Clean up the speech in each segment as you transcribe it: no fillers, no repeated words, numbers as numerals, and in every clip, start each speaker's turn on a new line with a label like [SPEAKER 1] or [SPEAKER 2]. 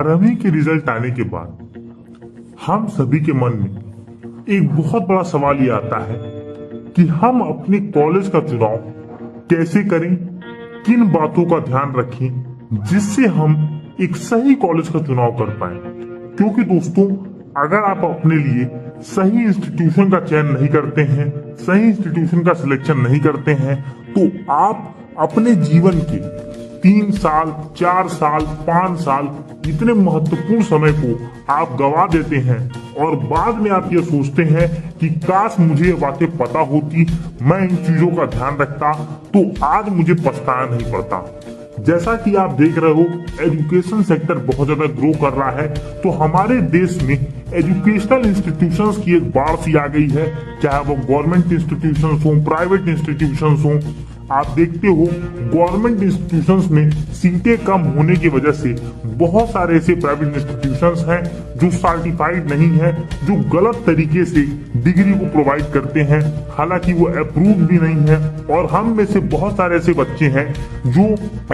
[SPEAKER 1] 12वीं के रिजल्ट आने के बाद हम सभी के मन में एक बहुत बड़ा सवाल ये आता है कि हम अपने कॉलेज का चुनाव कैसे करें, किन बातों का ध्यान रखें जिससे हम एक सही कॉलेज का चुनाव कर पाए। क्योंकि दोस्तों, अगर आप अपने लिए सही इंस्टीट्यूशन का चयन नहीं करते हैं, सही इंस्टीट्यूशन का सिलेक्शन नहीं करते हैं, तो आप अपने जीवन के 3 साल, 4 साल, 5 साल इतने महत्वपूर्ण समय को आप गवा देते हैं और बाद में आप ये सोचते हैं कि काश मुझे ये बातें पता होती, मैं इन चीजों का ध्यान रखता तो आज मुझे पछताना नहीं पड़ता। जैसा कि आप देख रहे हो, एजुकेशन सेक्टर बहुत ज्यादा ग्रो कर रहा है, तो हमारे देश में एजुकेशनल इंस्टीट्यूशंस की एक बाढ़ सी आ गई है, चाहे वो गवर्नमेंट इंस्टीट्यूशंस हो, प्राइवेट इंस्टीट्यूशंस हो। आप देखते हो गवर्नमेंट इंस्टीट्यूशंस में सीटें कम होने की वजह से बहुत सारे ऐसे प्राइवेट इंस्टीट्यूशंस हैं जो सर्टिफाइड नहीं है, जो गलत तरीके से डिग्री को प्रोवाइड करते हैं, हालांकि वो अप्रूव भी नहीं है। और हम में से बहुत सारे ऐसे बच्चे हैं जो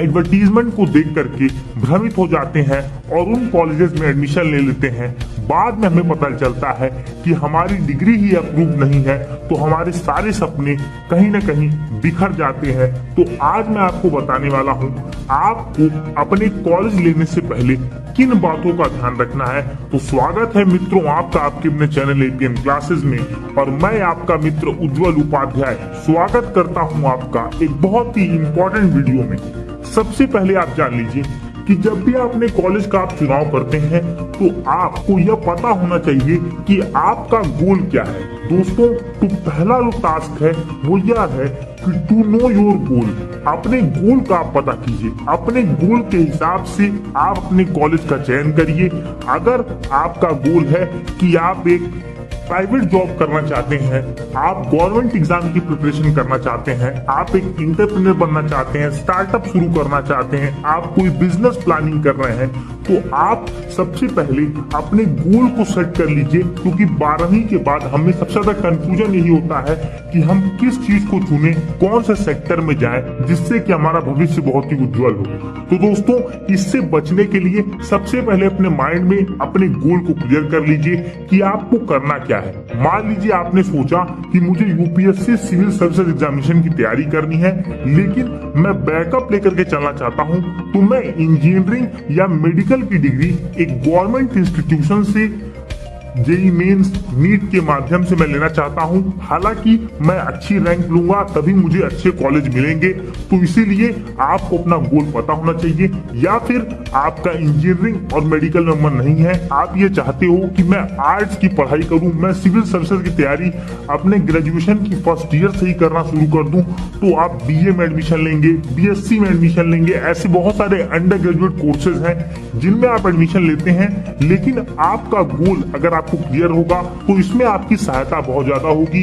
[SPEAKER 1] एडवर्टीजमेंट को देख करके भ्रमित हो जाते हैं और उन कॉलेजेस में एडमिशन ले लेते हैं। बाद में हमें पता चलता है कि हमारी डिग्री ही अप्रूव नहीं है, तो हमारे सारे सपने कहीं ना कहीं बिखर जाते हैं। तो आज मैं आपको बताने वाला हूं, आपको अपने कॉलेज लेने से पहले किन बातों का ध्यान रखना है। तो स्वागत है मित्रों आपका आपके अपने चैनल एपीएन क्लासेस में, और मैं आपका मित्र उज्जवल उपाध्याय स्वागत करता हूं आपका एक बहुत ही इंपॉर्टेंट वीडियो में। सबसे पहले आप जान लीजिए कि जब भी अपने कॉलेज का आप चुनाव करते हैं तो आपको यह पता होना चाहिए कि आपका गोल क्या है। दोस्तों, तो पहला जो टास्क है वो यह है कि टू नो योर गोल। अपने गोल का आप पता कीजिए, अपने गोल के हिसाब से आप अपने कॉलेज का चयन करिए। अगर आपका गोल है कि आप एक प्राइवेट जॉब करना चाहते हैं, आप गवर्नमेंट एग्जाम की प्रिपरेशन करना चाहते हैं, आप एक एंटरप्रेन्योर बनना चाहते हैं, स्टार्टअप शुरू करना चाहते हैं, आप कोई बिजनेस प्लानिंग कर रहे हैं, तो आप सबसे पहले अपने गोल को सेट कर लीजिए। क्योंकि 12वीं के बाद हमें सबसे ज्यादा कंफ्यूजन यही होता है कि हम किस चीज को चुने, कौन से सेक्टर में जाएं जिससे कि हमारा भविष्य बहुत ही उज्जवल हो। तो दोस्तों, इससे बचने के लिए सबसे पहले अपने माइंड में अपने गोल को क्लियर कर लीजिए कि आपको करना क्या है। मान लीजिए आपने सोचा कि मुझे यूपीएससी सिविल सर्विसेज एग्जामिनेशन की तैयारी करनी है, लेकिन मैं बैकअप लेकर के चलना चाहता हूं, तो मैं इंजीनियरिंग या मेडिकल की डिग्री एक गवर्नमेंट इंस्टीट्यूशन से जेई मेंस नीट के माध्यम से मैं लेना चाहता हूं। हालांकि मैं अच्छी रैंक लूंगा तभी मुझे अच्छे कॉलेज मिलेंगे, तो इसीलिए आपको अपना गोल पता होना चाहिए। या फिर आपका इंजीनियरिंग और मेडिकल में मन नहीं है, आप ये चाहते हो कि मैं आर्ट्स की पढ़ाई करूं, मैं सिविल सर्विसेज की तैयारी अपने ग्रेजुएशन की फर्स्ट ईयर से ही करना शुरू कर दूं, तो आप बीए में एडमिशन लेंगे, बीएससी में एडमिशन लेंगे। ऐसे बहुत सारे अंडर ग्रेजुएट कोर्सेज हैं जिनमें आप एडमिशन लेते हैं। लेकिन आपका गोल अगर आपको क्लियर होगा तो इसमें आपकी सहायता बहुत ज्यादा होगी।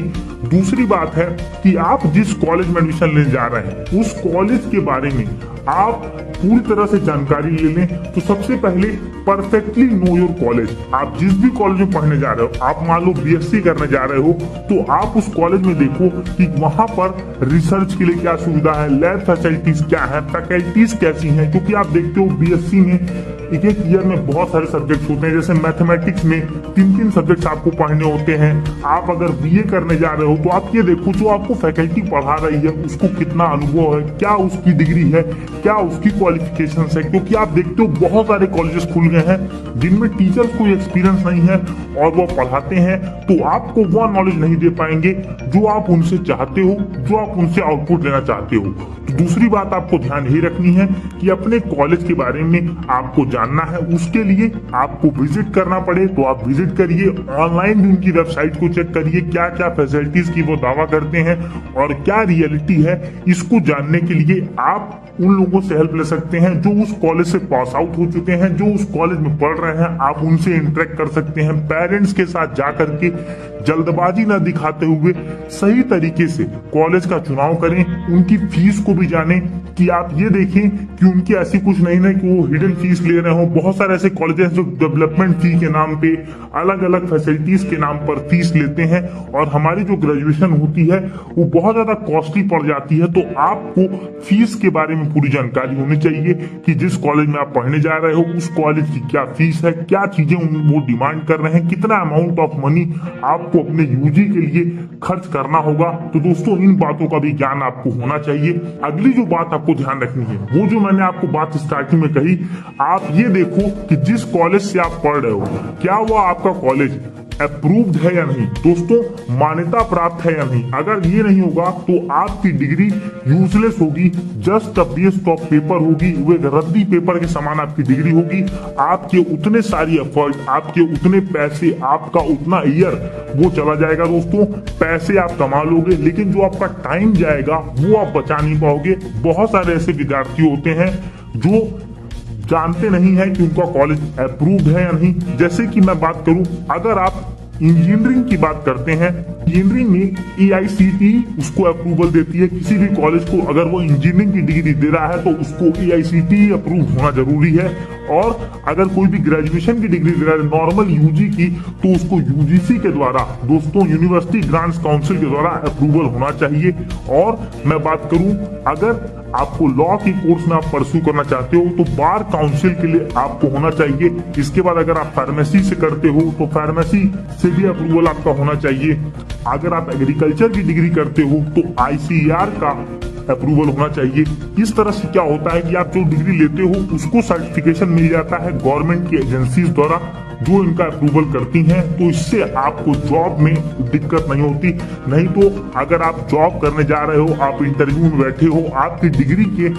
[SPEAKER 1] दूसरी बात है कि आप जिस कॉलेज में एडमिशन लेने जा रहे हैं उस कॉलेज के बारे में आप पूरी तरह से जानकारी ले लें। तो सबसे पहले परफेक्टली नो योर कॉलेज। आप जिस भी कॉलेज में पढ़ने जा रहे हो, आप मान लो बीएससी करने जा रहे हो, तो आप उस कॉलेज में देखो कि वहां पर रिसर्च के लिए क्या सुविधा है, लैब फैसिलिटीज क्या है, फैकल्टीज कैसी हैं। क्योंकि आप देखते हो बीएससी में एक ईयर में बहुत सारे सब्जेक्ट होते हैं, जैसे मैथमेटिक्स में 3 सब्जेक्ट आपको पढ़ने होते हैं। आप अगर बीए करने जा रहे हो तो आप ये देखो जो आपको फैकल्टी पढ़ा रही है उसको कितना अनुभव है, क्या उसकी डिग्री है, क्या उसकी क्वालिफिकेशंस है। क्योंकि आप देखते हो बहुत सारे कॉलेजेस खुल गए हैं जिनमें टीचर्स को एक्सपीरियंस नहीं है और वो पढ़ाते हैं, तो आपको वो नॉलेज नहीं दे पाएंगे जो आप उनसे चाहते हो, जो आप उनसे आउटपुट लेना चाहते हो। तो दूसरी बात आपको ध्यान यही रखनी है कि अपने कॉलेज के बारे में आपको जानना है, उसके लिए आपको विजिट करना पड़े तो आप विजिट करिए, ऑनलाइन भी उनकी वेबसाइट को चेक करिए क्या क्या फैसिलिटीज की वो दावा करते हैं और क्या रियलिटी है। इसको जानने के लिए आप उन लोगों से हेल्प ले सकते हैं जो उस कॉलेज से पास आउट हो चुके हैं, जो उस कॉलेज में पढ़ रहे हैं। आप उनसे इंटरेक्ट कर सकते हैं, पेरेंट्स के साथ जा करके जल्दबाजी न दिखाते हुए सही तरीके से कॉलेज का चुनाव करें, उनकी फीस को भी जानें कि आप ये देखें कि उनकी ऐसी कुछ नहीं है कि वो हिडन फीस ले रहे हो। बहुत सारे ऐसे कॉलेजेस जो डेवलपमेंट फी के नाम पे अलग अलग फैसिलिटीज के नाम पर फीस लेते हैं और हमारी जो ग्रेजुएशन होती है वो बहुत ज्यादा कॉस्टली पड़ जाती है। तो आपको फीस के बारे में पूरी जानकारी होनी चाहिए कि जिस कॉलेज में आप पढ़ने जा रहे हो उस कॉलेज की क्या फीस है, क्या चीजें वो डिमांड कर रहे हैं, कितना अमाउंट ऑफ मनी आपको अपने यूजी के लिए खर्च करना होगा। तो दोस्तों इन बातों का भी ज्ञान आपको होना चाहिए। अगली जो बात आपको ध्यान रखनी है वो जो मैंने आपको बात स्टार्टिंग में कही, आप ये देखो कि जिस कॉलेज से आप पढ़ रहे हो क्या वो आपका कॉलेज अप्रूव्ड है या नहीं, दोस्तों मान्यता प्राप्त है या नहीं। अगर ये नहीं होगा तो आपकी डिग्री यूजलेस होगी, just a waste of paper होगी, वो एक रद्दी पेपर के समान आपकी डिग्री होगी। आपके उतने सारी एफर्ट, आपके उतने पैसे, आपका उतना ईयर वो चला जाएगा। दोस्तों पैसे आप कमा लोगे लेकिन जो आपका टाइम जाएगा वो आप बचा नहीं पाओगे। बहुत सारे ऐसे विद्यार्थी होते हैं जो जानते नहीं है कि उनका कॉलेज अप्रूव्ड है या नहीं। जैसे कि मैं बात करूं, अगर आप इंजीनियरिंग की बात करते हैं, इंजीनियरिंग में AICTE उसको अप्रूवल देती है। किसी भी कॉलेज को अगर वो इंजीनियरिंग की डिग्री दे रहा है तो उसको AICTE अप्रूव होना जरूरी है। और अगर कोई भी ग्रेजुएशन की डिग्री दे रहा है नॉर्मल यूजी की, तो उसको UGC के द्वारा, दोस्तों यूनिवर्सिटी ग्रांट्स काउंसिल के द्वारा अप्रूवल होना चाहिए। और मैं बात करूं, अगर आपको लॉ की कोर्स में आप परस्यू करना चाहते हो तो बार काउंसिल के लिए आपको होना चाहिए। इसके बाद अगर आप फार्मेसी से करते हो तो फार्मेसी से भी अप्रूवल आपका होना चाहिए। अगर आप एग्रीकल्चर की डिग्री करते हो तो ICAR का अप्रूवल होना चाहिए। इस तरह से क्या होता है कि आप जो डिग्री लेते हो उसको सर्टिफिकेशन मिल जाता है गवर्नमेंट की एजेंसीज द्वारा जो इनका अप्रूवल करती हैं। तो इससे आपको जॉब में दिक्कत नहीं होती। नहीं तो अगर आप जॉब करने जा रहे हो, आप इंटरव्यू में बैठे हो, आपकी डिग्री के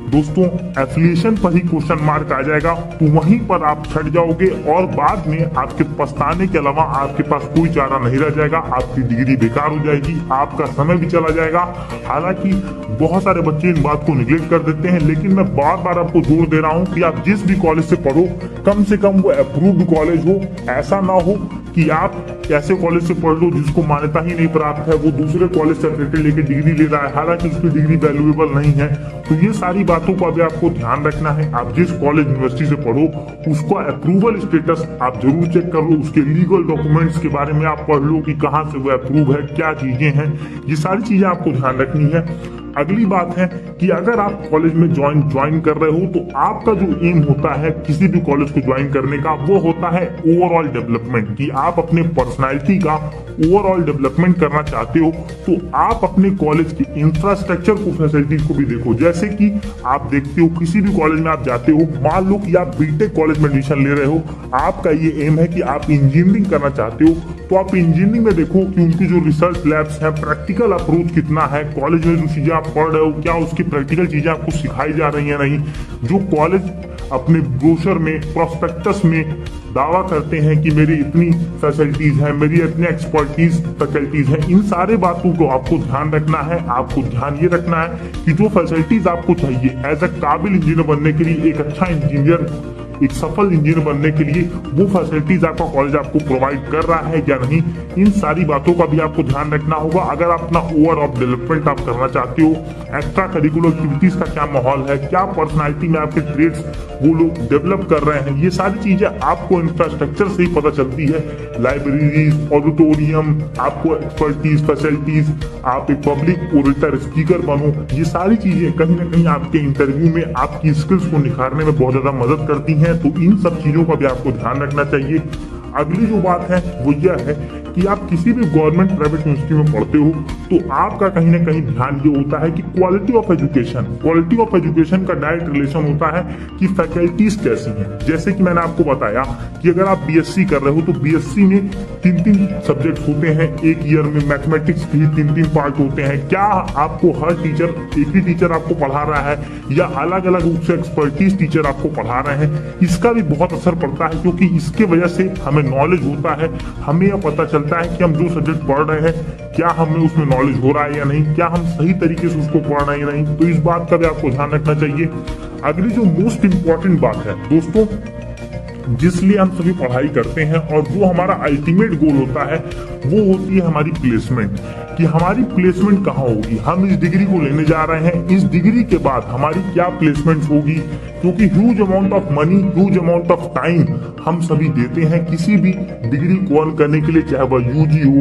[SPEAKER 1] दोस्तों एफिलिएशन पर ही क्वेश्चन मार्क आ जाएगा तो वहीं पर आप छट जाओगे और बाद में आपके पछताने के अलावा आपके पास कोई चारा नहीं रह जाएगा। आपकी डिग्री बेकार हो जाएगी, आपका समय भी चला जाएगा। हालांकि बहुत सारे बच्चे इन बात को निगलेक्ट कर देते हैं, लेकिन मैं बार बार आपको जोर दे रहा हूं कि आप जिस भी कॉलेज से पढ़ो कम से कम वो अप्रूव्ड कॉलेज हो। ऐसा ना हो कि आप ऐसे कॉलेज से पढ़ लो जिसको मान्यता ही नहीं प्राप्त है, वो दूसरे कॉलेज से लेके डिग्री ले रहा है, हालांकि उसकी डिग्री वैल्यूएबल नहीं है। तो ये सारी बातों का भी आपको ध्यान रखना है। आप जिस कॉलेज यूनिवर्सिटी से पढ़ो उसका अप्रूवल स्टेटस आप जरूर चेक कर लो, उसके लीगल डॉक्यूमेंट्स के बारे में आप पढ़ लो कि कहाँ से वो अप्रूव है, क्या चीजें हैं। ये सारी चीजें आपको ध्यान रखनी है। अगली बात है कि अगर आप कॉलेज में ज्वाइन कर रहे हो तो आपका जो एम होता है किसी भी कॉलेज को ज्वाइन करने का वो होता है ओवरऑल डेवलपमेंट, कि आप अपने पर्सनालिटी का ओवरऑल डेवलपमेंट करना चाहते हो। तो आप अपने कॉलेज के इंफ्रास्ट्रक्चर को, फैसिलिटीज को भी देखो। जैसे कि आप देखते हो किसी भी कॉलेज में आप जाते हो, मान लो कि आप बीटेक कॉलेज में एडमिशन ले रहे हो, आपका ये एम है कि आप इंजीनियरिंग करना चाहते हो, तो आप इंजीनियरिंग में देखो कि उनकी जो रिसर्च लैब्स हैं, प्रैक्टिकल अप्रोच कितना है, कॉलेज में जो चीजें आप पढ़ रहे हो क्या उसकी प्रैक्टिकल चीजें आपको सिखाई जा रही है नहीं। जो कॉलेज अपने ब्रोशर में, प्रोस्पेक्टस में दावा करते हैं कि मेरी इतनी फैसिलिटीज है, मेरी इतनी एक्सपर्टीज फैकल्टीज है, इन सारे बातों को आपको ध्यान रखना है। आपको ध्यान ये रखना है कि जो फैसिलिटीज आपको चाहिए एज अ काबिल इंजीनियर बनने के लिए, एक अच्छा इंजीनियर, एक सफल इंजीनियर बनने के लिए वो फैसिलिटीज आपका कॉलेज आपको प्रोवाइड कर रहा है या नहीं, इन सारी बातों का भी आपको ध्यान रखना होगा। अगर आप अपना ओवरऑल डेवलपमेंट आप करना चाहते हो, एक्स्ट्रा करिकुलर एक्टिविटीज का क्या माहौल है, क्या पर्सनालिटी में आपके ट्रेड्स वो लोग डेवलप कर रहे हैं, ये सारी चीजें आपको इंफ्रास्ट्रक्चर से ही पता चलती है। लाइब्रेरीज, ऑडिटोरियम, आपको एक्सपर्टीज, फैसिलिटीज, आप एक पब्लिक ओरेटर, स्पीकर बनो, ये सारी चीजें कहीं ना कहीं आपके इंटरव्यू में आपकी स्किल्स को निखारने में बहुत ज्यादा मदद करती हैं। तो इन सब चीजों का भी आपको ध्यान रखना चाहिए। अगली जो बात है वो यह है कि आप किसी भी गवर्नमेंट प्राइवेट यूनिवर्सिटी में पढ़ते हो तो आपका कहीं ना कहीं ध्यान ये होता है कि क्वालिटी ऑफ एजुकेशन का डायरेक्ट रिलेशन होता है कि फैकल्टीज कैसी हैं। जैसे कि मैंने आपको बताया कि अगर आप BSc कर रहे हो तो BSc में 3 सब्जेक्ट होते हैं, एक ईयर में मैथमेटिक्स के 3 पार्ट होते हैं। क्या आपको हर टीचर एक ही टीचर आपको पढ़ा रहा है या अलग अलग रूप से एक्सपर्टीज टीचर आपको पढ़ा रहे हैं, इसका भी बहुत असर पड़ता है, क्योंकि इसके वजह से हमें नॉलेज होता है, हमें यह पता चलता है कि हम जो सब्जेक्ट पढ़ रहे हैं क्या हमें उसमें नॉलेज हो रहा है या नहीं, क्या हम सही तरीके से उसको पढ़ रहे हैं या नहीं। तो इस बात का भी आपको ध्यान रखना चाहिए। अगली जो मोस्ट इंपॉर्टेंट बात है दोस्तों, जिसलिए हम सभी पढ़ाई करते हैं और जो हमारा अल्टीमेट गोल होता है वो होती है हमारी प्लेसमेंट, कि हमारी प्लेसमेंट कहाँ होगी। हम इस डिग्री को लेने जा रहे हैं, इस डिग्री के बाद हमारी क्या प्लेसमेंट होगी, क्योंकि huge amount of money, huge amount of time हम सभी देते हैं किसी भी डिग्री को अर्न करने के लिए, चाहे वह यूजी हो,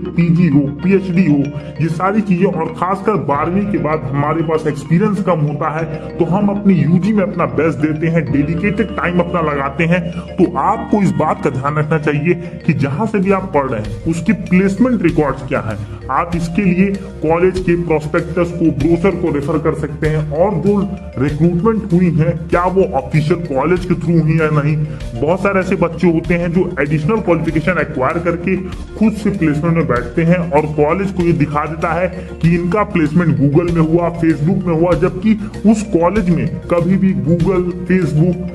[SPEAKER 1] पीजी हो, पीएचडी हो, ये सारी चीजें। और खासकर 12वीं के बाद हमारे पास एक्सपीरियंस कम होता है, तो हम अपनी यूजी में अपना बेस्ट देते हैं, डेडिकेटेड टाइम अपना लगाते हैं। तो आपको इस बात का ध्यान रखना चाहिए कि जहां से भी आप पढ़ रहे हैं उसकी प्लेसमेंट रिकॉर्ड्स क्या है। आप इसके लिए कॉलेज के प्रोस्पेक्टस को, ब्रोशर को रेफर कर सकते हैं, और जो रिक्रूटमेंट हुई है क्या वो ऑफिशियल कॉलेज के थ्रू हुई है नहीं। बहुत सारे ऐसे बच्चे होते हैं जो एडिशनल क्वालिफिकेशन एक्वायर करके खुद से प्लेसमेंट में बैठते हैं, और कॉलेज को ये दिखा देता है कि इनका प्लेसमेंट गूगल में हुआ, फेसबुक में हुआ, जबकि उस कॉलेज में कभी भी गूगल, फेसबुक,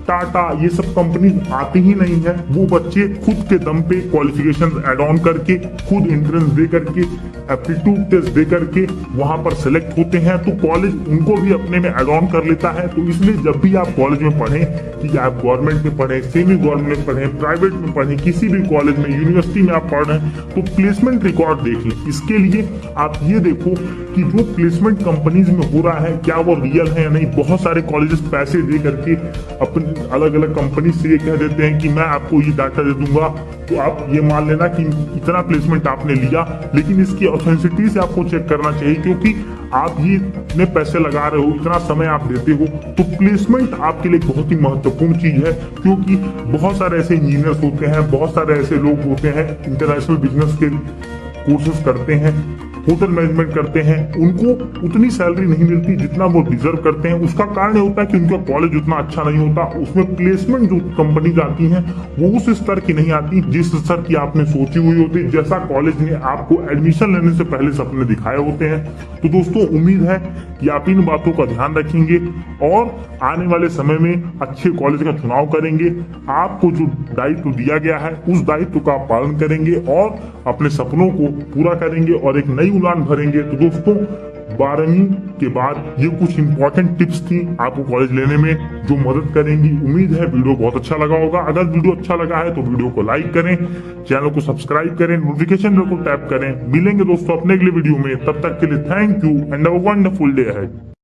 [SPEAKER 1] टाटा ये सब कंपनी आती ही नहीं है। वो बच्चे खुद के दम पे क्वालिफिकेशन ऐड ऑन करके, खुद एंट्रेंस दे करके, एप्टीट्यूड टेस्ट दे करके वहां पर सेलेक्ट होते हैं, तो कॉलेज उनको भी अपने में ऐड ऑन कर लेता है। तो इसलिए जब भी आप कॉलेज में पढ़ें, कि आप गवर्नमेंट में पढ़ें, सेमी गवर्नमेंट में पढ़ें, प्राइवेट में पढ़ें, किसी भी कॉलेज में, यूनिवर्सिटी में आप पढ़ रहे हैं, तो प्लेसमेंट रिकॉर्ड देख लें। इसके लिए आप ये देखो कि जो प्लेसमेंट कंपनीज में हो रहा है क्या वो रियल है या नहीं। बहुत सारे कॉलेजेस पैसे दे करके अपने अलग अलग कंपनी से ये कह देते हैं कि मैं आपको ये डाटा दे दूंगा, तो आप ये मान लेना कि इतना प्लेसमेंट आपने लिया, लेकिन इसकी ऑथेंटिसिटी से आपको चेक करना चाहिए, क्योंकि आप ये इतने पैसे लगा रहे हो, इतना समय आप देते हो, तो प्लेसमेंट आपके लिए बहुत ही महत्वपूर्ण चीज है। क्योंकि बहुत सारे ऐसे इंजीनियर्स होते हैं, बहुत सारे ऐसे लोग होते हैं इंटरनेशनल बिजनेस के कोर्सेज करते हैं, होटल मैनेजमेंट करते हैं, उनको उतनी सैलरी नहीं मिलती जितना वो डिजर्व करते हैं। उसका कारण ये होता है कि उनका कॉलेज उतना अच्छा नहीं होता, उसमें प्लेसमेंट जो कंपनीज आती हैं वो उस स्तर की नहीं आती जिस स्तर की आपने सोची हुई होती, जैसा कॉलेज ने आपको एडमिशन लेने से पहले सपने दिखाए होते हैं। तो दोस्तों, उम्मीद है कि आप इन बातों का ध्यान रखेंगे और आने वाले समय में अच्छे कॉलेज का चुनाव करेंगे। आपको जो दायित्व दिया गया है उस दायित्व का आप पालन करेंगे और अपने सपनों को पूरा करेंगे और एक नई उड़ान भरेंगे। तो दोस्तों, 12वीं के बाद ये कुछ इंपॉर्टेंट टिप्स थी आपको कॉलेज लेने में जो मदद करेंगी। उम्मीद है वीडियो बहुत अच्छा लगा होगा। अगर वीडियो अच्छा लगा है तो वीडियो को लाइक करें, चैनल को सब्सक्राइब करें, नोटिफिकेशन बेल को टैप करें। मिलेंगे दोस्तों अपने अगले वीडियो में, तब तक के लिए thank you and have a wonderful day ahead.